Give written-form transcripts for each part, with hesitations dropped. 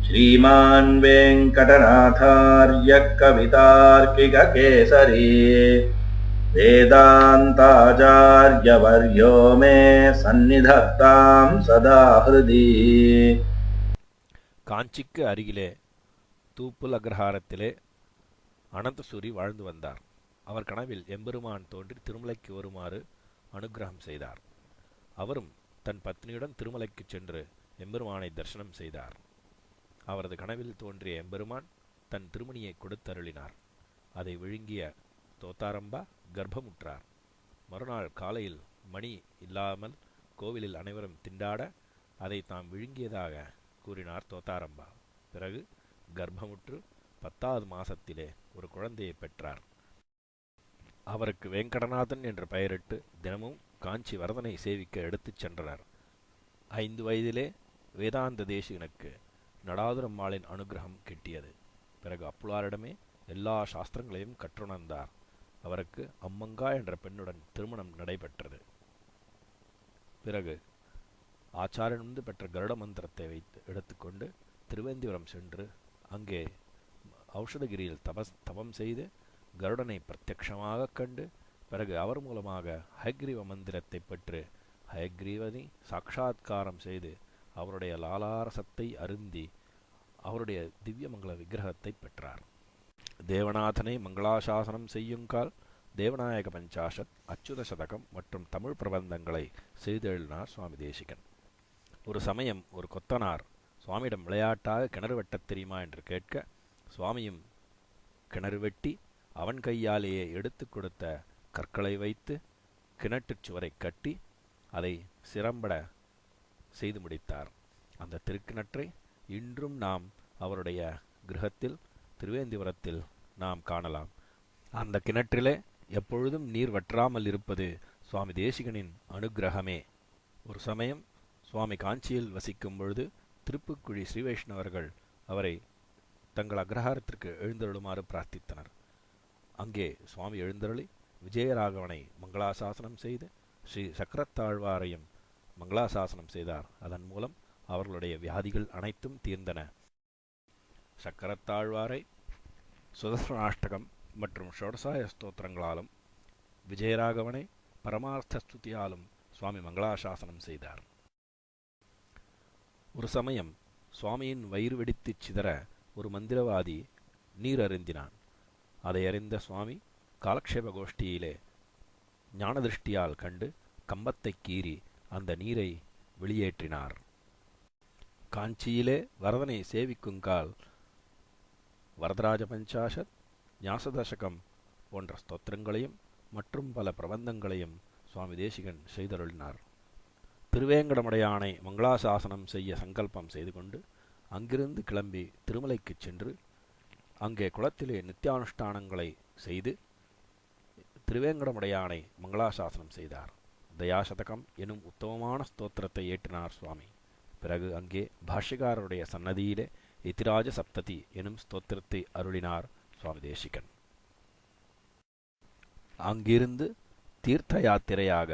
श्रीमान् वेङ्कटनाथार्यः कवितार्किककेसरी वेदान्ताचार्यवर्यो मे सन्निधत्तां सदा हृदि. காஞ்சிக்கு அருகிலே தூப்புல் அக்ரஹாரத்திலே அனந்தசூரி வாழ்ந்து வந்தார். அவர் கனவில் எம்பெருமான் தோன்றி திருமலைக்கு வருமாறு அனுக்கிரகம் செய்தார். அவரும் தன் பத்னியுடன் திருமலைக்கு சென்று எம்பெருமானை தரிசனம் செய்தார். அவரது கனவில் தோன்றிய எம்பெருமான் தன் திருமணியை கொடுத்தருளினார். அதை விழுங்கிய தோத்தாரம்பா கர்ப்பமுற்றார். மறுநாள் காலையில் மணி இல்லாமல் கோவிலில் அனைவரும் திண்டாட அதை தாம் விழுங்கியதாக கூறினார் தோத்தாரம்பா. பிறகு கர்ப்பமுற்று 10வது மாசத்திலே ஒரு குழந்தையை பெற்றார். அவருக்கு வெங்கடநாதன் என்று பெயரிட்டு தினமும் காஞ்சி வரதனை சேவிக்க எடுத்துச் சென்றனர். 5 வயதிலே வேதாந்த தேசிகனுக்கு நடாதுரம்மாளின் அனுகிரகம் கிட்டியது. பிறகு அப்புலாரிடமே எல்லா சாஸ்திரங்களையும் கற்றுணர்ந்தார். அவருக்கு அம்மங்கா என்ற பெண்ணுடன் திருமணம் நடைபெற்றது. பிறகு ஆச்சாரியனிருந்து பெற்ற கருட மந்திரத்தை எடுத்துக்கொண்டு திருவேந்திபுரம் சென்று அங்கே ஔஷதகிரியில் தபம் செய்து கருடனை பிரத்யக்ஷமாக கண்டு பிறகு அவர் மூலமாக ஹயக்ரீவ மந்திரத்தை பெற்று ஹயக்ரீவனை சாட்சாத்காரம் செய்து அவருடைய லாலாரசத்தை அருந்தி அவருடைய திவ்யமங்கள விக்கிரகத்தை பெற்றார். தேவநாதனை மங்களாசாசனம் செய்யுங்கால் தேவநாயக பஞ்சாஷத், அச்சுத சதகம் மற்றும் தமிழ் பிரபந்தங்களை செய்தெழுதினார் சுவாமி தேசிகன். ஒரு சமயம் ஒரு கொத்தனார் சுவாமியிடம் விளையாட்டாக கிணறு வெட்டத் தெரியுமா என்று கேட்க, சுவாமியும் கிணறு வெட்டி அவன் கையாலேயே எடுத்து கொடுத்த கற்களை வைத்து கிணற்றுச் சுவரை கட்டி அதை சிறம்பட செய்து முடித்தார். அந்த திருக்கிணற்றை இன்றும் நாம் அவருடைய கிரகத்தில் திருவேந்திபுரத்தில் நாம் காணலாம். அந்த கிணற்றிலே எப்பொழுதும் நீர் வற்றாமல் இருப்பது சுவாமி தேசிகனின் அனுக்கிரகமே. ஒரு சமயம் சுவாமி காஞ்சியில் வசிக்கும் பொழுது திருப்புக்குழி ஸ்ரீவைஷ்ணவர்கள் அவரை தங்கள் அக்ரஹாரத்திற்கு எழுந்தருளுமாறு பிரார்த்தித்தனர். அங்கே சுவாமி எழுந்தருளி விஜயராகவனை மங்களாசாசனம் செய்து ஸ்ரீ சக்கரத்தாழ்வாரையும் மங்களாசாசனம் செய்தார். அதன் மூலம் அவர்களுடைய வியாதிகள் அனைத்தும் தீர்ந்தன. சக்கரத்தாழ்வாரை சுதர்சனாஷ்டகம் மற்றும் ஷோடசாய ஸ்தோத்திரங்களாலும் விஜயராகவனை பரமார்த்த ஸ்துதியாலும் சுவாமி மங்களாசாசனம் செய்தார். ஒரு சமயம் சுவாமியின் வயிறு வெடித்துச் சிதற ஒரு மந்திரவாதி நீர் அருந்தினான். அதை அறிந்த சுவாமி காலக்ஷேப கோஷ்டியிலே ஞானதிருஷ்டியால் கண்டு கம்பத்தை கீறி அந்த நீரை வெளியேற்றினார். காஞ்சியிலே வரதனை சேவிக்குங்கால் வரதராஜ பஞ்சாஷத், ஞாசதசகம் போன்ற ஸ்தோத்திரங்களையும் மற்றும் பல பிரபந்தங்களையும் சுவாமி தேசிகன் செய்தருளினார். திருவேங்கடமுடையானை மங்களாசாசனம் செய்ய சங்கல்பம் செய்து கொண்டு அங்கிருந்து கிளம்பி திருமலைக்கு சென்று அங்கே குளத்திலே நித்தியானுஷ்டானங்களை செய்து திருவேங்கடமுடையானை மங்களாசாசனம் செய்தார். தயாசதகம் எனும் உத்தமமான ஸ்தோத்திரத்தை ஏற்றினார் சுவாமி. பிறகு அங்கே பாஷ்யக்காரருடைய சன்னதியிலே இதிராஜ சப்ததி எனும் ஸ்தோத்திரத்தை அருளினார் சுவாமி தேசிகன். அங்கிருந்து தீர்த்த யாத்திரையாக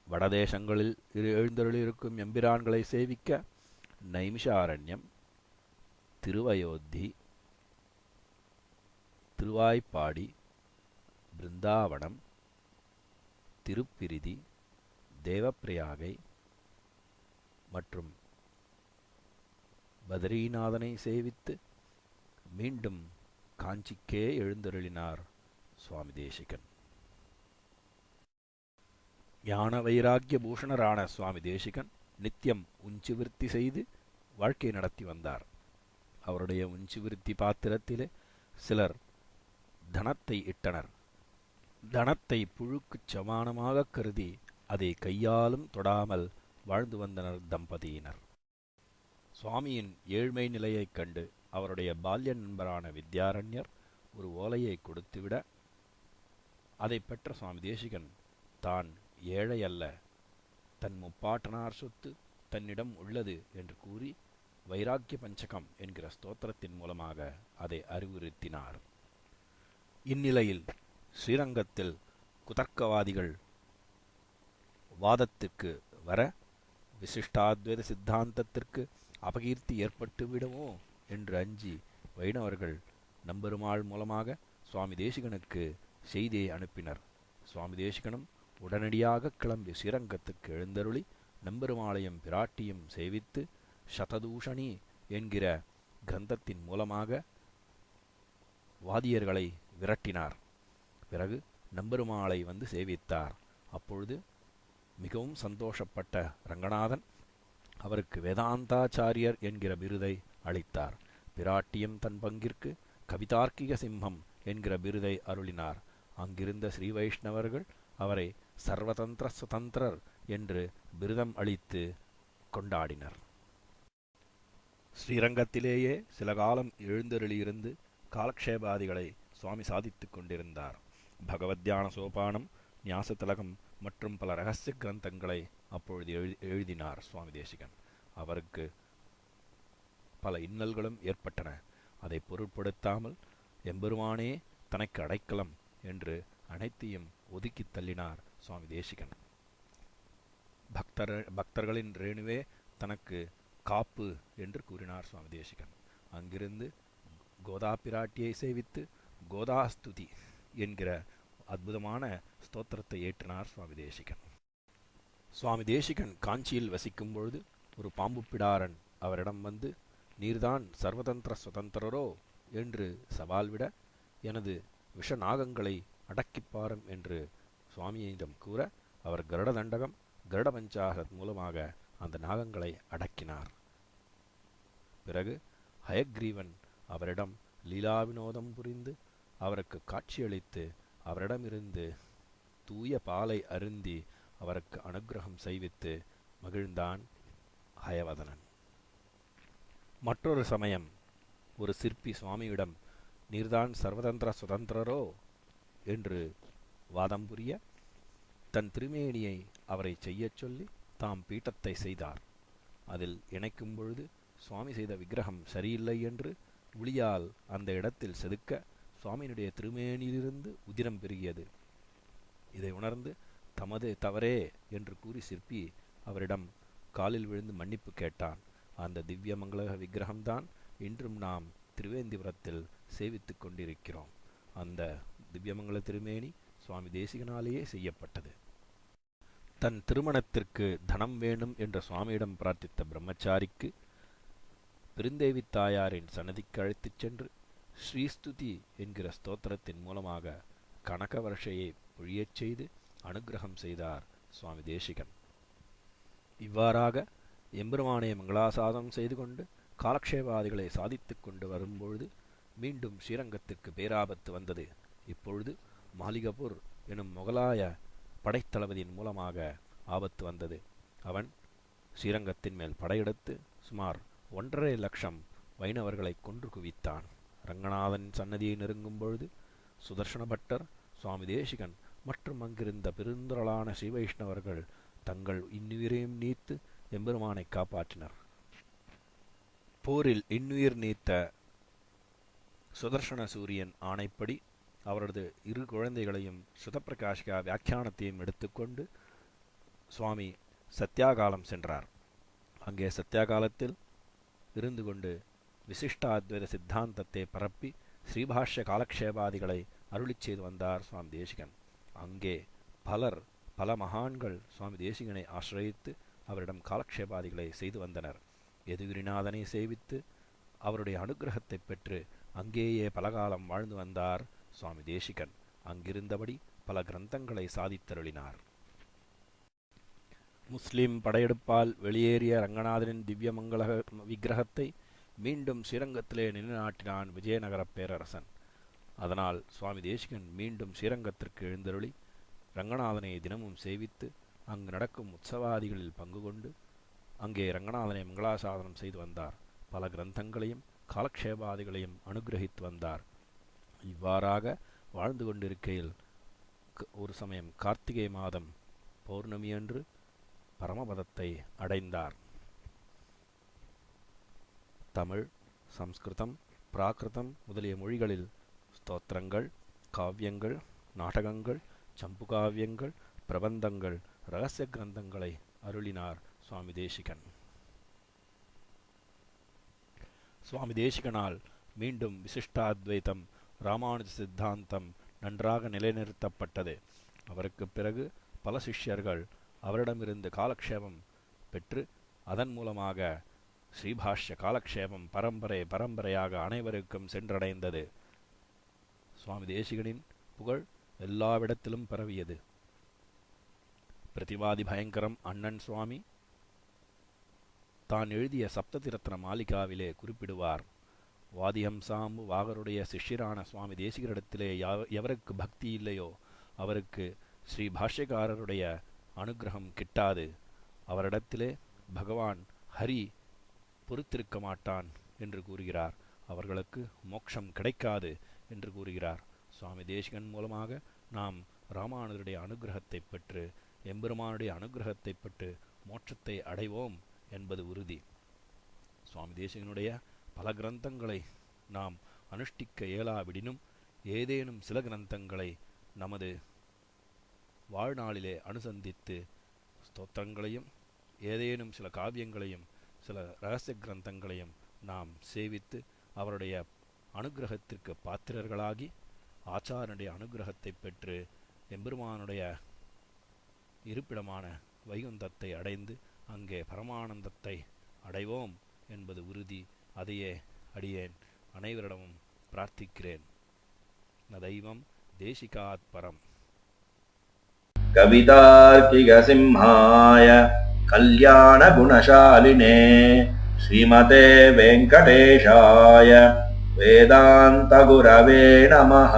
வடதேசங்களில் எழுந்தருளிருக்கும் எம்பிரான்களை சேவிக்க நைமிஷாரண்யம், திருவயோத்தி, திருவாய்ப்பாடி, பிருந்தாவனம், திருப்பிரிதி, தேவப்பிரயாகை மற்றும் பத்ரிநாதனை சேவித்து மீண்டும் காஞ்சிக்கே எழுந்தருளினார் சுவாமி தேசிகன். ஞான வைராக்கிய பூஷணரான சுவாமி தேசிகன் நித்தியம் உஞ்சி விருத்தி செய்து வாழ்க்கை நடத்தி வந்தார். அவருடைய உஞ்சி விருத்தி பாத்திரத்திலே சிலர் தனத்தை இட்டனர். தனத்தை புழுக்குச் சமானமாக கருதி அதை கையாலும் தொடாமல் வாழ்ந்து வந்தனர் தம்பதியினர். சுவாமியின் ஏழ்மை நிலையைக் கண்டு அவருடைய பால்ய நண்பரான வித்யாரண்யர் ஒரு ஓலையை கொடுத்துவிட அதை பெற்ற சுவாமி தேசிகன் தான் ஏழை அல்ல, தன் முப்பாட்டனார் சொத்து தன்னிடம் உள்ளது என்று கூறி வைராக்கிய பஞ்சகம் என்கிற ஸ்தோத்திரத்தின் மூலமாக அதை அறிவுறுத்தினார். இந்நிலையில் ஸ்ரீரங்கத்தில் குதர்க்கவாதிகள் வாதத்திற்கு வர விசிஷ்டாத்வைத சித்தாந்தத்திற்கு அபகீர்த்தி ஏற்பட்டு விடுமோ என்று அஞ்சி வைணவர்கள் நம்பெருமாள் மூலமாக சுவாமி தேசிகனுக்கு செய்தியை அனுப்பினர். சுவாமி தேசிகனும் உடனடியாக கிளம்பி ஸ்ரீரங்கத்துக்கு எழுந்தருளி நம்பெருமாளையும் பிராட்டியும் சேவித்து சததூஷணி என்கிற கிரந்தத்தின் மூலமாக வாதியர்களை விரட்டினார். பிறகு நம்பெருமாளை வந்து சேவித்தார். அப்பொழுது மிகவும் சந்தோஷப்பட்ட ரங்கநாதன் அவருக்கு வேதாந்தாச்சாரியர் என்கிற விருதை அளித்தார். பிராட்டியம் தன் பங்கிற்கு கவிதார்க்கிக சிம்மம் என்கிற விருதை அருளினார். அங்கிருந்த ஸ்ரீ வைஷ்ணவர்கள் அவரை சர்வதந்திர சுதந்திரர் என்று விருதம் அளித்து கொண்டாடினர். ஸ்ரீரங்கத்திலேயே சில காலம் எழுந்தருளியிருந்து காலக்ஷேபாதிகளை சுவாமி சாதித்து கொண்டிருந்தார். பகவத்யான சோபானம், ஞாசதிலகம் மற்றும் பல இரகசிய கிரந்தங்களை அப்பொழுது எழுதினார் சுவாமி தேசிகன். அவருக்கு பல இன்னல்களும் ஏற்பட்டன. அதை பொருட்படுத்தாமல் எம்பெருமானே தனக்கு அடைக்கலம் என்று அனைத்தையும் ஒதுக்கி தள்ளினார் சுவாமி தேசிகன். பக்தர்களின் ரேணுவே தனக்கு காப்பு என்று கூறினார் சுவாமி தேசிகன். அங்கிருந்து கோதா பிராட்டியை சேவித்து கோதாஸ்துதி என்கிற அற்புதமான ஸ்தோத்திரத்தை ஏற்றினார் சுவாமி தேசிகன். சுவாமி தேசிகன் காஞ்சியில் வசிக்கும் பொழுது ஒரு பாம்பு பிடாரன் அவரிடம் வந்து, நீர்தான் சர்வதந்திர சுதந்திரரோ என்று சவால் விட, எனது விஷநாகங்களை அடக்கிப்பாரும் என்று சுவாமியிடம் கூற, அவர் கருட தண்டகம் கருட பஞ்சாகத் மூலமாக அந்த நாகங்களை அடக்கினார். பிறகு ஹயக்ரீவன் அவரிடம் லீலா வினோதம் புரிந்து அவருக்கு காட்சியளித்து அவரிடமிருந்து தூய பாலை அருந்தி அவருக்கு அனுக்கிரகம் செய்வித்து மகிழ்ந்தான் ஹயவதனன். மற்றொரு சமயம் ஒரு சிற்பி சுவாமியிடம் நீர்தான் சர்வதந்திர சுதந்திரரோ என்று வாதம் புரிய, தன் திருமேனியை அவரை செய்யச் சொல்லி தாம் பீட்டத்தை செய்தார். அதில் இணைக்கும் பொழுது சுவாமி செய்த விக்கிரகம் சரியில்லை என்று உளியால் அந்த இடத்தில் செதுக்க சுவாமியினுடைய திருமேனியிலிருந்து உதிரம் பெருகியது. இதை உணர்ந்து தமது தவறே என்று கூறி சிற்பி அவரிடம் காலில் விழுந்து மன்னிப்பு கேட்டான். அந்த திவ்ய மங்கள விக்கிரகம்தான் இன்றும் நாம் திருவேந்திபுரத்தில் சேவித்துக் கொண்டிருக்கிறோம். அந்த திவ்யமங்கள திருமேனி சுவாமி தேசிகனாலேயே செய்யப்பட்டது. தன் திருமணத்திற்கு தனம் வேணும் என்ற சுவாமியிடம் பிரார்த்தித்த பிரம்மச்சாரிக்கு பெருந்தேவி தாயாரின் சன்னதிக்கு அழைத்துச் சென்று ஸ்ரீஸ்துதி என்கிற ஸ்தோத்திரத்தின் மூலமாக கனக வருஷையை பொழியச் செய்து அனுக்கிரகம் செய்தார் சுவாமி தேசிகன். இவ்வாறாக எம்பெருமானை மங்களாசாதனம் செய்து கொண்டு காலக்ஷேபாதிகளை சாதித்து கொண்டு வரும்பொழுது மீண்டும் ஸ்ரீரங்கத்திற்கு பேராபத்து வந்தது. இப்பொழுது மாலிகபூர் எனும் முகலாய படைத்தளபதியின் மூலமாக ஆபத்து வந்தது. அவன் ஸ்ரீரங்கத்தின் மேல் படையெடுத்து சுமார் 1.5 லட்சம் வைணவர்களை கொன்று குவித்தான். ரங்கநாதன் சன்னதியை நெருங்கும் பொழுது சுதர்சன பட்டர், சுவாமி தேசிகன் மற்றும் அங்கிருந்த பெருந்திரளான ஸ்ரீ வைஷ்ணவர்கள் தங்கள் இன்னுயிரையும் நீத்து எம்பெருமானை காப்பாற்றினர். போரில் இன்னுயிர் நீத்த சுதர்சன சூரியன் ஆணைப்படி அவரது 2 குழந்தைகளையும் சுதப்பிரகாஷிகா வியாக்கியானத்தையும் எடுத்துக்கொண்டு சுவாமி சத்தியாகாலம் சென்றார். அங்கே சத்தியாகாலத்தில் இருந்து கொண்டு விசிஷ்டாத்வைத சித்தாந்தத்தை பரப்பி ஸ்ரீபாஷ்ய காலக்ஷேபாதிகளை அருளிச் செய்து வந்தார் சுவாமி தேசிகன். அங்கே பல மகான்கள் சுவாமி தேசிகனை ஆசிரயித்து அவரிடம் காலக்ஷேபாதிகளை செய்து வந்தனர். எதுகிரிநாதனை சேவித்து அவருடைய அனுக்கிரகத்தை பெற்று அங்கேயே பலகாலம் வாழ்ந்து வந்தார் சுவாமி தேசிகன். அங்கிருந்தபடி பல கிரந்தங்களை சாதித்தருளினார். முஸ்லிம் படையெடுப்பால் வெளியேறிய ரங்கநாதனின் திவ்யமங்கள விக்கிரகத்தை மீண்டும் ஸ்ரீரங்கத்திலே நிலைநாட்டினான் விஜயநகரப் பேரரசன். அதனால் சுவாமி தேசிகன் மீண்டும் ஸ்ரீரங்கத்திற்கு எழுந்தருளி ரங்கநாதனை தினமும் சேவித்து அங்கு நடக்கும் உற்சவாதிகளில் பங்கு கொண்டு அங்கே ரங்கநாதனை மங்களாசாதனம் செய்து வந்தார். பல கிரந்தங்களையும் காலக்ஷேபாதிகளையும் அனுகிரகித்து வந்தார். இவ்வாறாக வாழ்ந்து கொண்டிருக்கையில் ஒரு சமயம் கார்த்திகை மாதம் பௌர்ணமி அன்று பரமபதத்தை அடைந்தார். தமிழ், சம்ஸ்கிருதம், பிராகிருதம் முதலிய மொழிகளில் ஸ்தோத்திரங்கள், காவியங்கள், நாடகங்கள், சம்புகாவியங்கள், பிரபந்தங்கள், இரகசிய கிரந்தங்களை அருளினார் சுவாமி தேசிகன். சுவாமி தேசிகனால் மீண்டும் விசிஷ்டாத்வைத்தம் ராமானுஜ சித்தாந்தம் நன்றாக நிலைநிறுத்தப்பட்டது. அவருக்கு பிறகு பல சிஷ்யர்கள் அவரிடமிருந்து காலக்ஷேபம் பெற்று அதன் மூலமாக ஸ்ரீபாஷ்ய காலக்ஷேபம் பரம்பரையாக அனைவருக்கும் சென்றடைந்தது. சுவாமி தேசிகனின் புகழ் எல்லாவிடத்திலும் பரவியது. பிரதிவாதி பயங்கரம் அண்ணன் சுவாமி தான் எழுதிய சப்ததிரத்ன மாலிகாவிலே குறிப்பிடுவார். வாதிஹம்சாம்பு வாகருடைய சிஷ்யரான சுவாமி தேசிகரிடத்திலே எவருக்கு பக்தி இல்லையோ அவருக்கு ஸ்ரீ பாஷ்யக்காரருடைய அனுகிரகம் கிட்டாது. அவரிடத்திலே பகவான் ஹரி பொறுத்திருக்க மாட்டான் என்று கூறுகிறார். அவர்களுக்கு மோட்சம் கிடைக்காது என்று கூறுகிறார். சுவாமி தேசிகன் மூலமாக நாம் ராமானுஜருடைய அனுகிரகத்தை பெற்று எம்பெருமானுடைய அனுகிரகத்தை பெற்று மோட்சத்தை அடைவோம் என்பது உறுதி. சுவாமி தேசிகனுடைய பல கிரந்தங்களை நாம் அனுஷ்டிக்க இயலாவிடினும் ஏதேனும் சில கிரந்தங்களை நமது வாழ்நாளிலே அனுசந்தித்து ஸ்தோத்திரங்களையும் ஏதேனும் சில காவியங்களையும் சில இரகசிய கிரந்தங்களையும் நாம் சேவித்து அவருடைய அனுகிரகத்திற்கு பாத்திரர்களாகி ஆச்சாரனுடைய அனுகிரகத்தை பெற்று எம்பெருமானுடைய இருப்பிடமான வைகுந்தத்தை அடைந்து அங்கே பரமானந்தத்தை அடைவோம் என்பது உறுதி. அதையே அடியேன் அனைவரிடமும் பிரார்த்திக்கிறேன். ந தெய்வம் தேசிகாத் பரம். கவிதார்க்கிக சிம்ஹாய கல்யாண குணசாலினே ஸ்ரீமதே வெங்கடேஷாய வேதாந்த குரவே நமஹ.